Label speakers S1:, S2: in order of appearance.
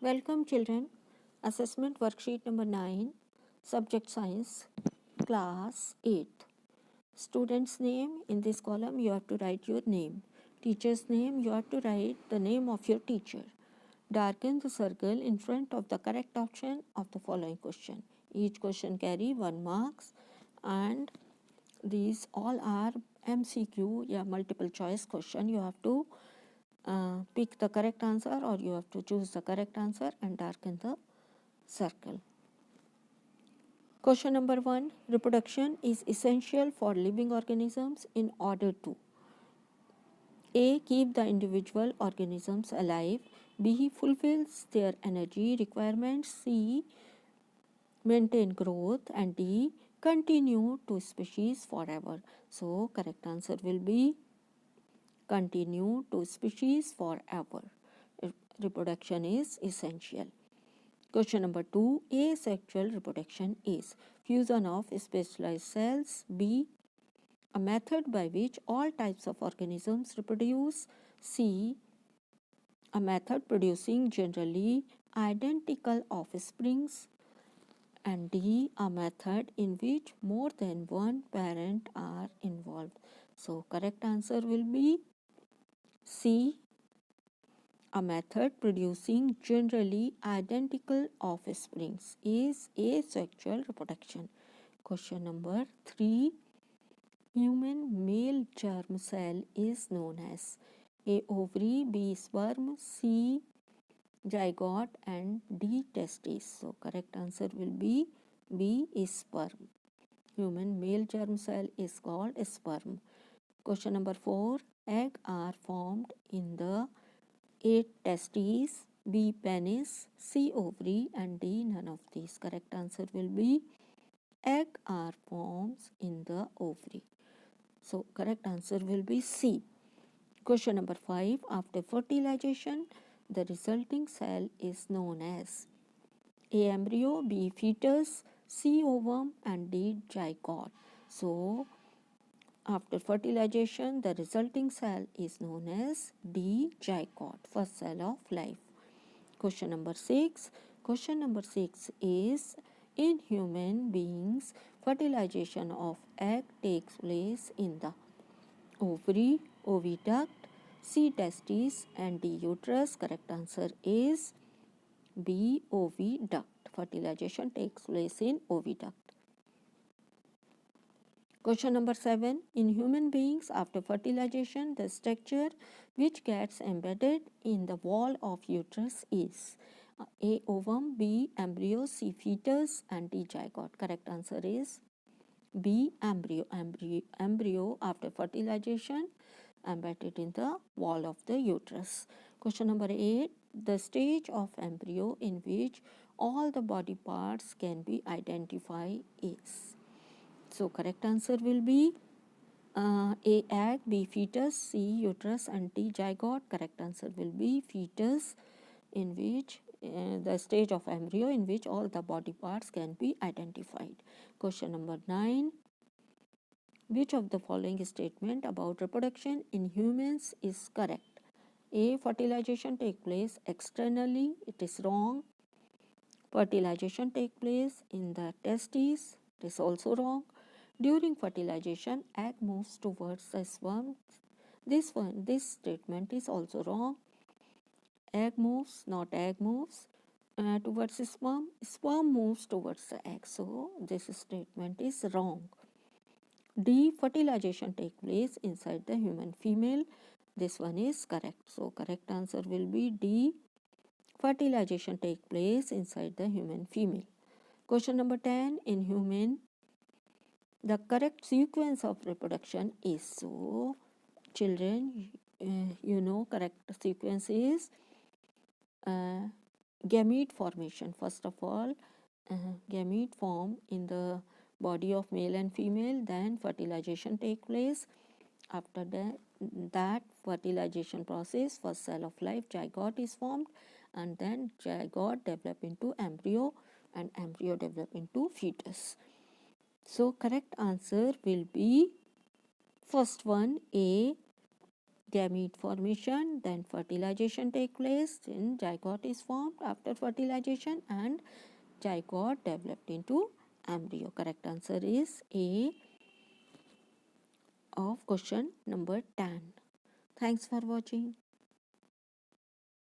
S1: Welcome children. Assessment worksheet number 9, subject science, class 8th. Student's name, in this column you have to write your name. Teacher's name, you have to write the name of your teacher. Darken the circle in front of the correct option of the following question. Each question carry 1 marks and these all are MCQ, multiple choice question. You have to pick the correct answer or you have to choose the correct answer and darken the circle. Question number 1. Reproduction is essential for living organisms in order to A. Keep the individual organisms alive. B. Fulfills their energy requirements. C. Maintain growth. And D. Continue to species forever. So, correct answer will be continue to species forever. Reproduction is essential. Question number 2. Asexual reproduction is fusion of specialized cells. B. A method by which all types of organisms reproduce. C. A method producing generally identical offsprings. And D. A method in which more than one parent are involved. So, correct answer will be C. A method producing generally identical offsprings is asexual reproduction. Question number 3. Human male germ cell is known as A. Ovary, B. Sperm, C. Zygote and D. Testes. So correct answer will be B. Is sperm. Human male germ cell is called a sperm. Question number 4. Egg are formed in the A. Testes, B. Penis, C. Ovary and D. None of these. Correct answer will be egg are formed in the ovary. So correct answer will be C. Question number 5. After fertilization, the resulting cell is known as A. Embryo, B. Fetus, C. Ovum and D. Zygote. So after fertilization, the resulting cell is known as D. Zygote, first cell of life. Question number 6. Question number 6 is in human beings, fertilization of egg takes place in the ovary, oviduct, C. Testes and D. Uterus. Correct answer is B. Oviduct. Fertilization takes place in oviduct. Question number 7. In human beings, after fertilization, the structure which gets embedded in the wall of uterus is A. Ovum, B. Embryo, C. Fetus and D. Zygote. Correct answer is B. Embryo. Embryo after fertilization embedded in the wall of the uterus. Question number 8. The stage of embryo in which all the body parts can be identified is. So correct answer will be A. Egg, B. Fetus, C. Uterus and D. Zygote. Correct answer will be fetus, in which the stage of embryo in which all the body parts can be identified. Question number 9. Which of the following statement about reproduction in humans is correct? A. Fertilization take place externally. It is wrong. Fertilization take place in the testes. It is also wrong. During fertilization, egg moves towards the sperm. This statement is also wrong. Egg moves, not egg moves towards the sperm. Sperm moves towards the egg. So this statement is wrong. D. Fertilization take place inside the human female. This one is correct. So correct answer will be D. Fertilization take place inside the human female. Question number 10. In human, the correct sequence of reproduction is, so children, correct sequence is gamete formation. First of all, gamete form in the body of male and female, then fertilization take place. After that fertilization process, first cell of life, zygote is formed, and then zygote develop into embryo and embryo develop into fetus. So correct answer will be first one, A. gamete formation, then fertilization take place, then zygote is formed after fertilization and zygote developed into embryo. Correct answer is A of question number 10. Thanks for watching.